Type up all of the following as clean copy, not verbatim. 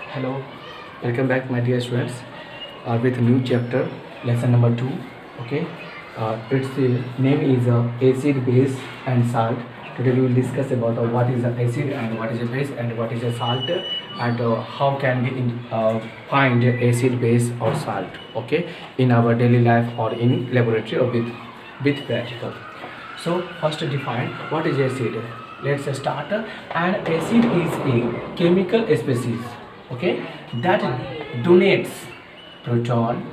Hello, welcome back, my dear students, with a new chapter, lesson number 2. Okay, its name is acid, base, and salt. Today we will discuss about what is an acid and what is a base and what is a salt and how can we find acid, base, or salt. Okay, in our daily life or in laboratory or with practical. So first define what is acid. Let's start. An acid is a chemical species, okay, that donates proton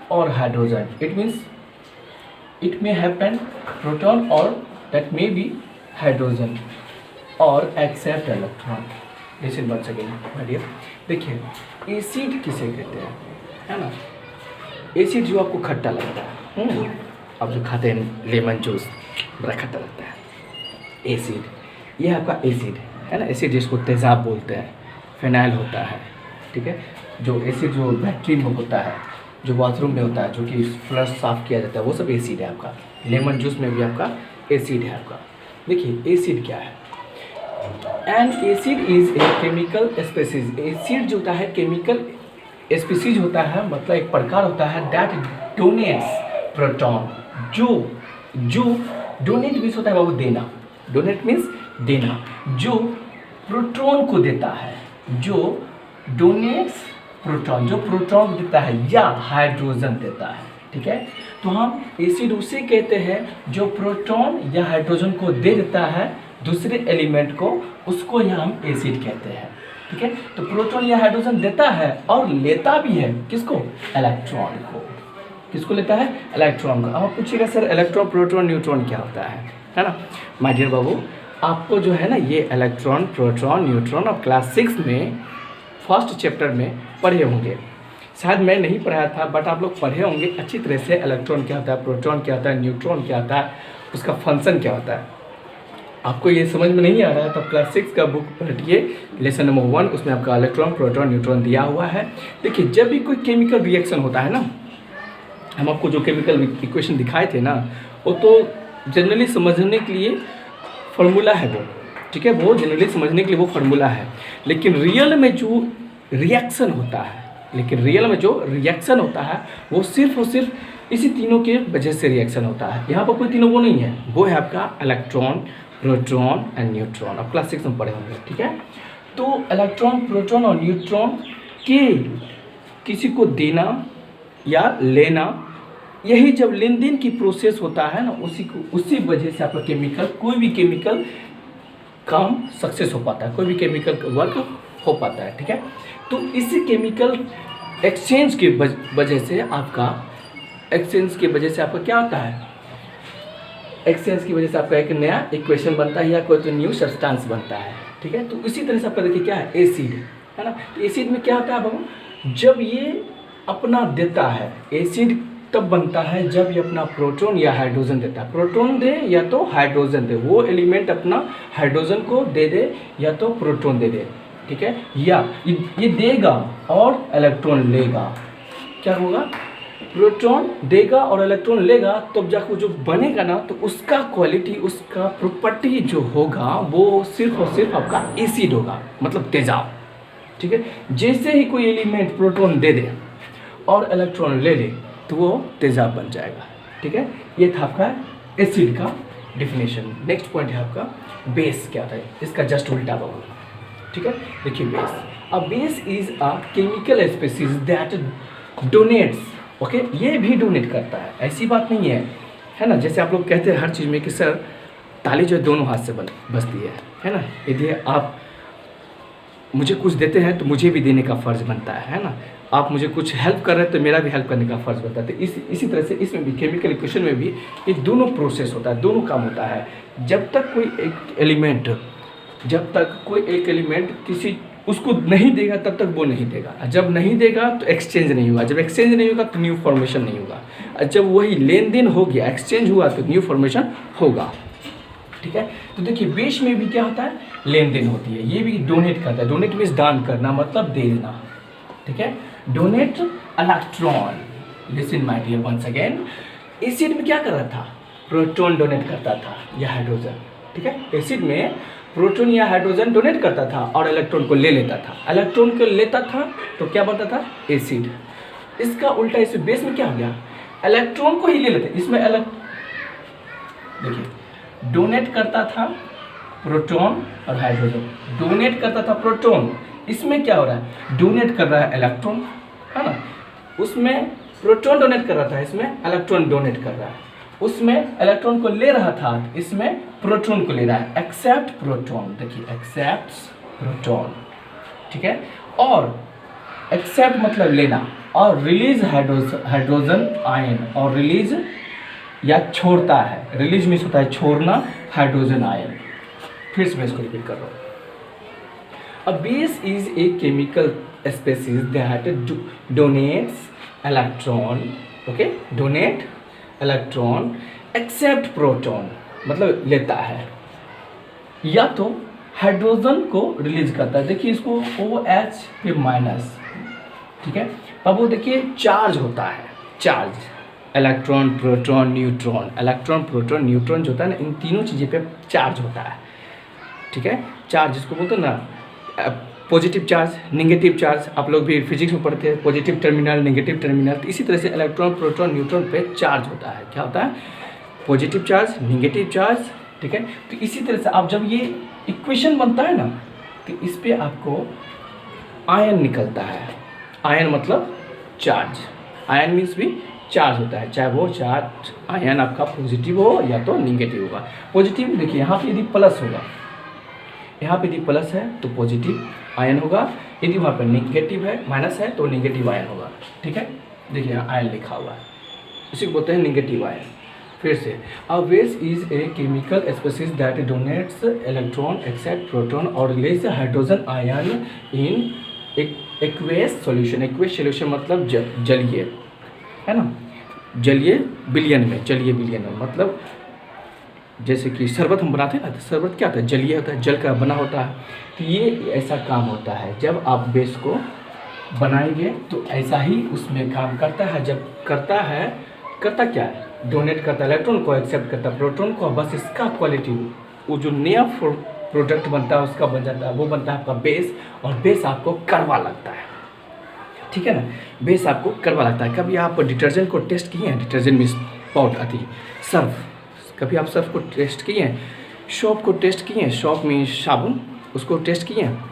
or hydrogen. It means it may happen proton or that may be hydrogen or accept electron. Listen once again, my dear. देखिए acid किसे कहते हैं, है ना? Acid जो आपको खट्टा लगता है, आप जो खाते हैं लेमन जूस, बड़ा खट्टा लगता है, एसिड, ये आपका एसिड है ना। एसिड जिसको तेज़ाब बोलते हैं, फिनाइल होता है, ठीक है। जो एसिड जो बैटरी में होता है, जो बाथरूम में होता है, जो कि फ्लश साफ़ किया जाता है, वो सब एसिड है आपका। लेमन जूस में भी आपका एसिड है आपका। देखिए एसिड क्या है। N acid is a chemical species. Acid जो होता है केमिकल स्पीसीज होता है, मतलब एक प्रकार होता है दैट डोनेट्स प्रोटॉन। जो डोनेट मीन्स होता है वो देना, डोनेट मीन्स देना, जो प्रोटॉन को देता है, जो डोनेट्स प्रोटॉन, जो प्रोटॉन को देता है या हाइड्रोजन देता है, ठीक है। तो हम एसिड उसे कहते हैं जो प्रोटॉन या हाइड्रोजन को दे देता है दूसरे एलिमेंट को, उसको यहाँ हम एसिड कहते हैं, ठीक है। तो प्रोटॉन या हाइड्रोजन देता है और लेता भी है किसको? इलेक्ट्रॉन को। किसको लेता है? इलेक्ट्रॉन को। अब आप पूछिएगा सर इलेक्ट्रॉन, प्रोटॉन, न्यूट्रॉन क्या होता है ना? माय डियर बाबू, आपको जो है ना ये इलेक्ट्रॉन, प्रोटॉन, न्यूट्रॉन आप क्लास 6 में फर्स्ट चैप्टर में पढ़े होंगे। शायद मैं नहीं पढ़ाया था बट आप लोग पढ़े होंगे अच्छी तरह से। इलेक्ट्रॉन क्या होता है, प्रोटॉन क्या होता है, न्यूट्रॉन क्या होता है, उसका फंक्शन क्या होता है। आपको ये समझ में नहीं आ रहा है तो क्लास 6 का बुक पढ़िए, लेसन नंबर 1, उसमें आपका इलेक्ट्रॉन, प्रोटॉन, न्यूट्रॉन दिया हुआ है। देखिए जब भी कोई केमिकल रिएक्शन होता है ना, हम आपको जो केमिकल इक्वेशन दिखाए थे ना, वो तो जनरली समझने के लिए फार्मूला है वो, ठीक है, वो जनरली समझने के लिए वो फार्मूला है। लेकिन रियल में जो रिएक्शन होता है वो सिर्फ और सिर्फ इसी तीनों के वजह से रिएक्शन होता है। यहाँ पर कोई तीनों वो नहीं है, वो है आपका इलेक्ट्रॉन, प्रोटॉन एंड न्यूट्रॉन। आप क्लास 6 में पढ़े होंगे, ठीक है। तो इलेक्ट्रॉन, प्रोटॉन और न्यूट्रॉन के किसी को देना या लेना, यही जब लेन देन की प्रोसेस होता है ना, उसी वजह से आपका केमिकल, कोई भी केमिकल काम सक्सेस हो पाता है, कोई भी केमिकल वर्क हो पाता है, ठीक है। तो इसी केमिकल एक्सचेंज की वजह से आपका क्या होता है? एक्सचेंज की वजह से आपका एक नया इक्वेशन बनता है या कोई तो न्यू सब्सटेंस बनता है, ठीक है। तो इसी तरह से आपका देखिए क्या है, एसिड है ना। तो एसिड में क्या होता है बाबू, जब ये अपना देता है, एसिड तब बनता है जब ये अपना प्रोटॉन या हाइड्रोजन देता है। प्रोटॉन दे या तो हाइड्रोजन दे, वो एलिमेंट अपना हाइड्रोजन को दे दे या तो प्रोटॉन दे दे, ठीक है। या ये देगा और इलेक्ट्रॉन लेगा। क्या होगा? प्रोटॉन देगा और इलेक्ट्रॉन लेगा, तब जाकर जो बनेगा ना, तो उसका क्वालिटी, उसका प्रॉपर्टी जो होगा वो सिर्फ और सिर्फ आपका एसिड होगा, मतलब तेजाब, ठीक है। जैसे ही कोई एलिमेंट प्रोटॉन दे दे और इलेक्ट्रॉन ले ले तो वो तेजाब बन जाएगा, ठीक है। ये था आपका एसिड का डिफिनेशन। नेक्स्ट पॉइंट है आपका बेस। क्या था? इसका जस्ट उल्टा बाबू, ठीक है। देखिए base, a base is a chemical species that donates, okay. ये भी डोनेट करता है, ऐसी बात नहीं है ना। जैसे आप लोग कहते हैं हर चीज़ में कि सर ताली जो है दोनों हाथ से बजती है ना। यदि आप मुझे कुछ देते हैं तो मुझे भी देने का फ़र्ज़ बनता है ना। आप मुझे कुछ हेल्प कर रहे हैं तो मेरा भी हेल्प करने का फ़र्ज़ बनता है। तो इसी तरह से इसमें भी, केमिकल इक्वेशन में भी ये दोनों प्रोसेस होता है, दोनों काम होता है। जब तक कोई एक एलिमेंट किसी उसको नहीं देगा तब तक वो नहीं देगा। जब नहीं देगा तो एक्सचेंज नहीं होगा, जब एक्सचेंज नहीं होगा तो न्यू फॉर्मेशन नहीं होगा, और जब वही लेन देन हो गया, एक्सचेंज हुआ, तो न्यू फॉर्मेशन होगा, ठीक है। तो देखिए बेस में भी क्या होता है, लेन देन होती है। ये भी डोनेट करता है। डोनेट मीन्स दान करना, मतलब दे देना, ठीक है। Donate electron, listen my dear once again. Acid में क्या कर रहा था? प्रोटॉन डोनेट करता था या हाइड्रोजन, ठीक है। एसिड में प्रोटॉन या हाइड्रोजन डोनेट करता था और इलेक्ट्रॉन को ले लेता था। इलेक्ट्रॉन को लेता था तो क्या बनता था? एसिड। इसका उल्टा इस बेस में क्या हो गया? इलेक्ट्रॉन को ही ले लेते। इसमें देखिए, डोनेट करता था प्रोटॉन और हाइड्रोजन, डोनेट करता था प्रोटॉन। इसमें क्या हो रहा है? डोनेट कर रहा है इलेक्ट्रॉन, है ना। उसमें प्रोटॉन डोनेट कर रहा था, इसमें इलेक्ट्रॉन डोनेट कर रहा है। उसमें इलेक्ट्रॉन को ले रहा था, इसमें प्रोटॉन को ले रहा है। एक्सेप्ट प्रोटॉन, देखिए एक्सेप्ट प्रोटॉन, ठीक है। और एक्सेप्ट मतलब लेना, और रिलीज हाइड्रोजन आयन, और रिलीज या छोड़ता है। रिलीज मीन्स होता है छोड़ना हाइड्रोजन आयन। फिर से मैं इसको रिपीट कर रहा हूँ। A base is a chemical species that donates electron, okay, donate electron, accept proton, मतलब लेता है या तो हाइड्रोजन को रिलीज करता है। देखिए इसको OH फिर माइनस, ठीक है। अब वो देखिए चार्ज होता है, charge, electron proton neutron, electron proton neutron जो होता है ना, इन तीनों चीज़ों पे चार्ज होता है, ठीक है। चार्ज जिसको बोलते हैं ना, पॉजिटिव चार्ज, नेगेटिव चार्ज, आप लोग भी फिजिक्स में पढ़ते हैं, पॉजिटिव टर्मिनल, नेगेटिव टर्मिनल। तो इसी तरह से इलेक्ट्रॉन प्रोटॉन न्यूट्रॉन पे चार्ज होता है। क्या होता है? पॉजिटिव चार्ज, नेगेटिव चार्ज, ठीक है। तो इसी तरह से आप जब ये इक्वेशन बनता है ना, तो इस पे आपको आयन निकलता है। आयन मतलब चार्ज, आयन मीन्स भी चार्ज होता है, चाहे वो चार्ज आयन आपका पॉजिटिव हो या तो नेगेटिव होगा। पॉजिटिव देखिए यहाँ पे यदि प्लस होगा, यहाँ पे यदि प्लस है तो पॉजिटिव आयन होगा, यदि वहाँ पर नेगेटिव है, माइनस है तो नेगेटिव आयन होगा, ठीक है। देखिए यहाँ आयन लिखा हुआ है, इसी को बोलते हैं नेगेटिव आयन। फिर से, a base is a chemical species that donates electron, accept proton और release hydrogen ion in aqueous solution. Aqueous solution मतलब जलीय, है ना, जलीय विलयन में, जलीय विलयन में मतलब जैसे कि शरबत हम बनाते हैं ना, तो शरबत क्या होता है? जलीय होता है, जल का बना होता है। तो ये ऐसा काम होता है, जब आप बेस को बनाएंगे तो ऐसा ही उसमें काम करता है। जब करता है, करता क्या है? डोनेट करता है इलेक्ट्रॉन को, एक्सेप्ट करता है प्रोटॉन को। बस इसका क्वालिटी, वो जो नया प्रोडक्ट बनता है उसका बन जाता है, वो बनता है आपका बेस। और बेस आपको कड़वा लगता है, ठीक है ना, बेस आपको कड़वा लगता है। कभी आप डिटर्जेंट को टेस्ट किए हैं? डिटर्जेंट मीन्स पाउडर आती है, सर्फ। कभी आप सर्फ को टेस्ट किए हैं? शॉप को टेस्ट किए हैं? शॉप में साबुन, उसको टेस्ट किए हैं?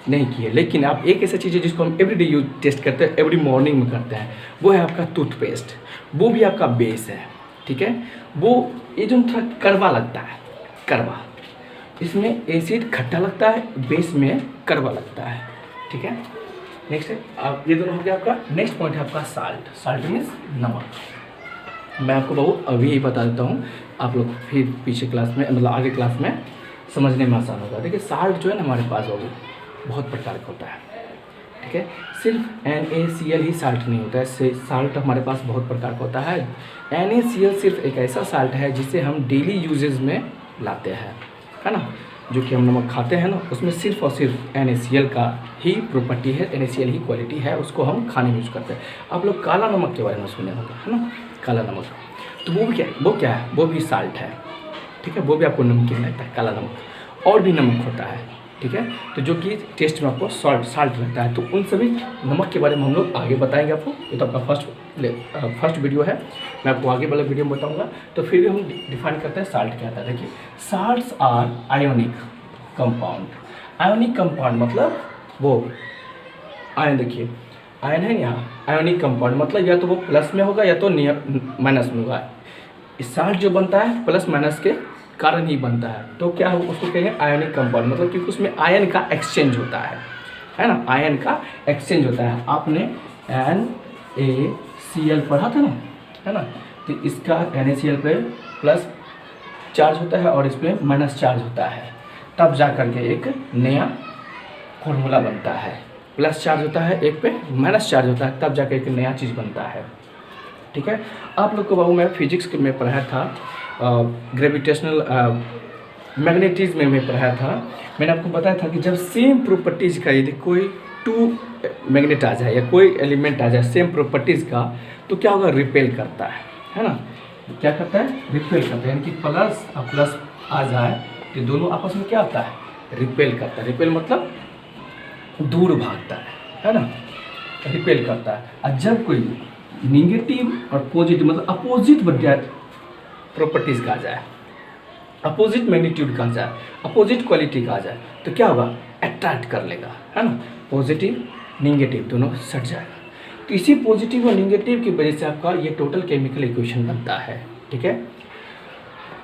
नहीं किए। लेकिन आप एक ऐसा चीज़ है जिसको हम एवरीडे यूज टेस्ट करते हैं, एवरी मॉर्निंग में करते हैं, वो है आपका टूथपेस्ट। वो भी आपका बेस है, ठीक है। वो ये जो थोड़ा कड़वा लगता है, कड़वा, इसमें एसिड खट्टा लगता है, बेस में कड़वा लगता है, ठीक है। नेक्स्ट है, आप ये दोनों हो गया आपका। नेक्स्ट पॉइंट है आपका साल्ट। साल्ट मीन्स नमक। मैं आपको बहुत अभी ही बता देता हूँ, आप लोग फिर पीछे क्लास में, मतलब आगे क्लास में समझने में आसान होगा। देखिए साल्ट जो है ना हमारे पास वो बहुत प्रकार का होता है, ठीक है। सिर्फ NaCl ही साल्ट नहीं होता है, साल्ट हमारे पास बहुत प्रकार का होता है। NaCl सिर्फ एक ऐसा साल्ट है जिसे हम डेली यूजेज में लाते हैं, है ना। जो कि हम नमक खाते हैं ना, उसमें सिर्फ और सिर्फ NaCl का ही प्रॉपर्टी है, NaCl ही क्वालिटी है, उसको हम खाने में यूज़ करते हैं। आप लोग काला नमक के बारे में सुने होंगे, है ना, काला नमक। तो वो क्या है? वो भी साल्ट है, ठीक है। वो भी आपको नमकीन लगता है, काला नमक। और भी नमक होता है, ठीक है, तो जो कि टेस्ट में आपको साल्ट लगता है। तो उन सभी नमक के बारे में हम लोग आगे बताएंगे आपको। ये तो आपका फर्स्ट वीडियो है, मैं आपको आगे वाला वीडियो में बताऊंगा। तो फिर भी हम डिफाइन करते हैं साल्ट क्या था। देखिए, salts are ionic compound. Ionic compound मतलब वो आयन, देखिए आयन है यहाँ, आयोनिक कंपाउंड मतलब या तो वो प्लस में होगा या तो माइनस में होगा। इस साल्ट जो बनता है प्लस माइनस के कारण ही बनता है। तो क्या हो, उसको कहेंगे आयोनिक कंपाउंड, मतलब क्योंकि उसमें आयन का एक्सचेंज होता है ना, आयन का एक्सचेंज होता है। आपने NaCl पढ़ा था ना, है ना। तो इसका NaCl पे प्लस चार्ज होता है और इस पर माइनस चार्ज होता है, तब जा करके एक नया फॉर्मूला बनता है। प्लस चार्ज होता है, एक पे माइनस चार्ज होता है, तब जाकर एक नया चीज़ बनता है, ठीक है। आप लोग को बाबू मैं फिजिक्स में पढ़ाया था, ग्रेविटेशनल मैग्नेटिज्म में पढ़ाया था। मैंने आपको बताया था कि जब सेम प्रॉपर्टीज़ का यदि कोई टू मैग्नेट आ जाए या कोई एलिमेंट आ जाए सेम प्रॉपर्टीज़ का, तो क्या होगा? रिपेल करता है ना। क्या करता है? रिपेल करता है, यानी कि प्लस आ जाए, ये दोनों आपस में क्या होता है, रिपेल करता है। रिपेल मतलब दूर भागता है ना, रिपेल करता है। और जब कोई निगेटिव और पॉजिटिव मतलब अपोजिट प्रॉपर्टीज का आ जाए, अपोजिट मैग्नीट्यूड का आ जाए, अपोजिट क्वालिटी का आ जाए, तो क्या होगा, अट्रैक्ट कर लेगा, है ना। पॉजिटिव निगेटिव दोनों सट जाएगा। तो इसी पॉजिटिव और निगेटिव की वजह से आपका ये टोटल केमिकल इक्वेशन बनता है, ठीक है।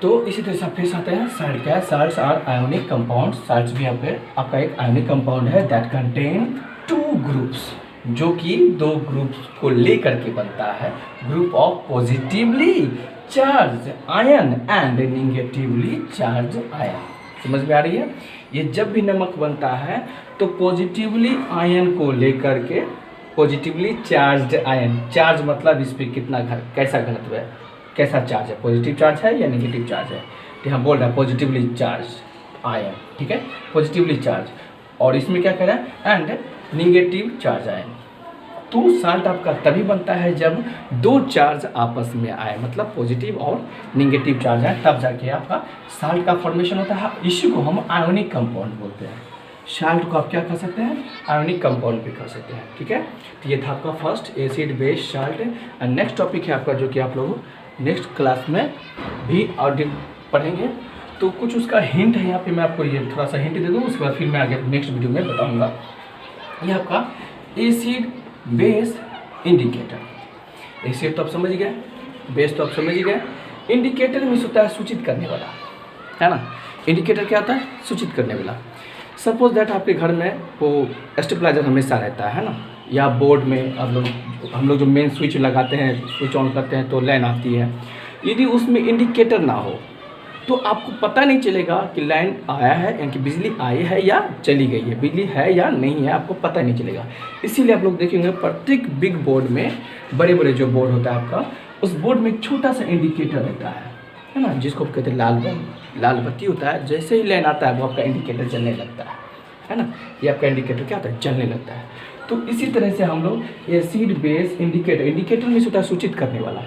तो इसी तरह से फिर आते हैं साल्ट। क्या है, salts are ionic compound. Salts भी आपका एक आयोनिक कंपाउंड है दैट कंटेन 2 ग्रुप्स, जो कि 2 ग्रुप्स को लेकर के बनता है। Group of positively charge ion and negatively charge ion. समझ में आ रही है। ये जब भी नमक बनता है तो पॉजिटिवली आयन को लेकर के, पॉजिटिवली चार्ज आयन, चार्ज मतलब इस पर कितना कैसा घनत्व है, कैसा चार्ज है, पॉजिटिव चार्ज है या नेगेटिव चार्ज है। तो हम बोल रहे हैं पॉजिटिवली चार्ज आयन, ठीक है, पॉजिटिवली चार्ज। और इसमें क्या कह रहा है, एंड नेगेटिव चार्ज आयन। तो साल्ट आपका तभी बनता है जब 2 चार्ज आपस में आए, मतलब पॉजिटिव और नेगेटिव चार्ज आए, तब जाके आपका साल्ट का फॉर्मेशन होता है। इसी को हम आयोनिक कंपाउंड बोलते हैं। साल्ट को आप क्या कह सकते हैं, आयोनिक कंपाउंड भी कह सकते हैं, ठीक है। तो ये था आपका first acid base salt. And next topic है आपका, जो कि आप लोग नेक्स्ट क्लास में भी और पढ़ेंगे। तो कुछ उसका हिंट है यहाँ पे, मैं आपको ये थोड़ा सा हिंट दे दूँ, उसके बाद फिर मैं आगे नेक्स्ट वीडियो में बताऊँगा। ये आपका एसिड बेस इंडिकेटर। एसिड तो आप समझ गए, बेस तो आप समझ गए, इंडिकेटर मीन्स होता है सूचित करने वाला, है ना। इंडिकेटर क्या होता है, सूचित करने वाला। सपोज दैट आपके घर में वो स्टेबलाइजर हमेशा रहता है ना, या बोर्ड में हम लोग जो मेन स्विच लगाते हैं, स्विच ऑन करते हैं तो लाइन आती है। यदि उसमें इंडिकेटर ना हो तो आपको पता नहीं चलेगा कि लाइन आया है, यानी कि बिजली आई है या चली गई है, बिजली है या नहीं है, आपको पता नहीं चलेगा। इसीलिए आप लोग देखेंगे प्रत्येक बिग बोर्ड में, बड़े बड़े जो बोर्ड होता है आपका, उस बोर्ड में एक छोटा सा इंडिकेटर रहता है ना, जिसको कहते हैं लाल बल्ब, लाल बत्ती होता है। जैसे ही लाइन आता है वो आपका इंडिकेटर जलने लगता है ना। ये आपका इंडिकेटर क्या होता है, जलने लगता है। तो इसी तरह से हम लोग एसिड बेस इंडिकेटर, इंडिकेटर में होता है सूचित करने वाला,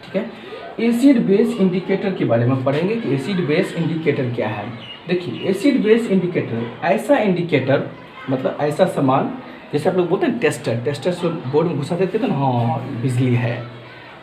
ठीक है। एसिड बेस इंडिकेटर के बारे में पढ़ेंगे कि एसिड बेस इंडिकेटर क्या है। देखिए, एसिड बेस इंडिकेटर ऐसा इंडिकेटर, मतलब ऐसा सामान, जैसे आप लोग बोलते हैं टेस्टर, टेस्टर से बोर्ड में घुसा देते थे ना, हाँ बिजली है,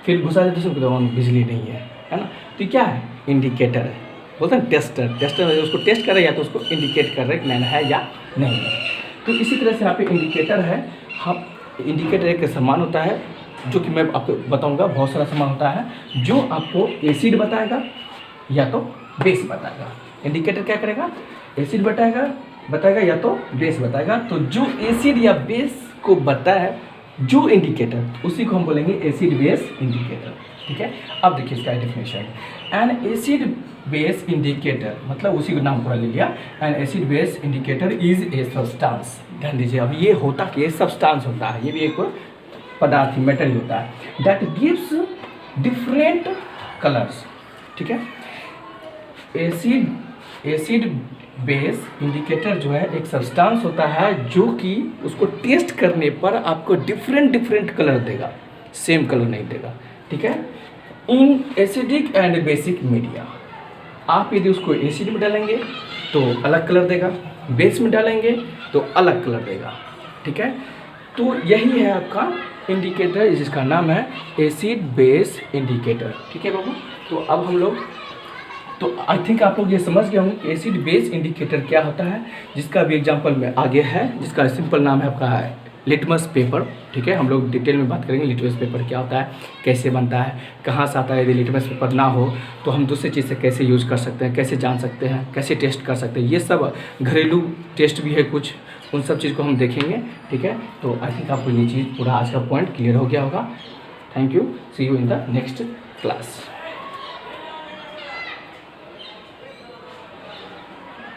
फिर घुसा देते थे तो बिजली नहीं है ना। तो क्या है, इंडिकेटर है, बोलते हैं टेस्टर। टेस्टर उसको टेस्ट कर रहे या तो उसको इंडिकेट कर रहे कि लाइन है या नहीं है। तो इसी तरह से यहाँ पे इंडिकेटर है। हम इंडिकेटर एक सामान होता है जो कि मैं आपको बताऊंगा, बहुत सारा सामान होता है जो आपको एसिड बताएगा या तो बेस बताएगा। इंडिकेटर क्या करेगा, एसिड बताएगा या तो बेस बताएगा। तो जो एसिड या बेस को बताए जो इंडिकेटर, उसी को हम बोलेंगे एसिड बेस इंडिकेटर, ठीक है। अब देखिए इसका definition, N acid base indicator, मतलब उसी का नाम पूरा ले लिया। N acid base indicator is a substance. ध्यान दीजिए, अब ये होता कि सब्सटेंस होता है, ये भी एक पदार्थ मेटल होता है, दैट गिव्स डिफरेंट कलर्स, ठीक है। एसिड बेस इंडिकेटर जो है एक सब्सटेंस होता है जो कि उसको टेस्ट करने पर आपको डिफरेंट कलर देगा, सेम कलर नहीं देगा, ठीक है। In acidic and basic media, आप यदि उसको एसिड में डालेंगे तो अलग कलर देगा, बेस में डालेंगे तो अलग कलर देगा, ठीक है। तो यही है आपका इंडिकेटर, जिसका नाम है एसिड बेस इंडिकेटर, ठीक है बाबू। तो अब हम लोग, तो आई थिंक आप लोग ये समझ गए होंगे कि एसिड बेस इंडिकेटर क्या होता है, जिसका भी एग्जांपल में आगे है, जिसका सिंपल नाम है आपका लिटमस पेपर, ठीक है। हम लोग डिटेल में बात करेंगे लिटमस पेपर क्या होता है, कैसे बनता है, कहाँ से आता है। यदि लिटमस पेपर ना हो तो हम दूसरी चीज़ से कैसे यूज़ कर सकते हैं, कैसे जान सकते हैं, कैसे टेस्ट कर सकते हैं, ये सब घरेलू टेस्ट भी है कुछ, उन सब चीज़ को हम देखेंगे, ठीक है। तो आई थिंक आपको ये चीज़ पूरा आज का पॉइंट क्लियर हो गया होगा। Thank you, see you in the next class.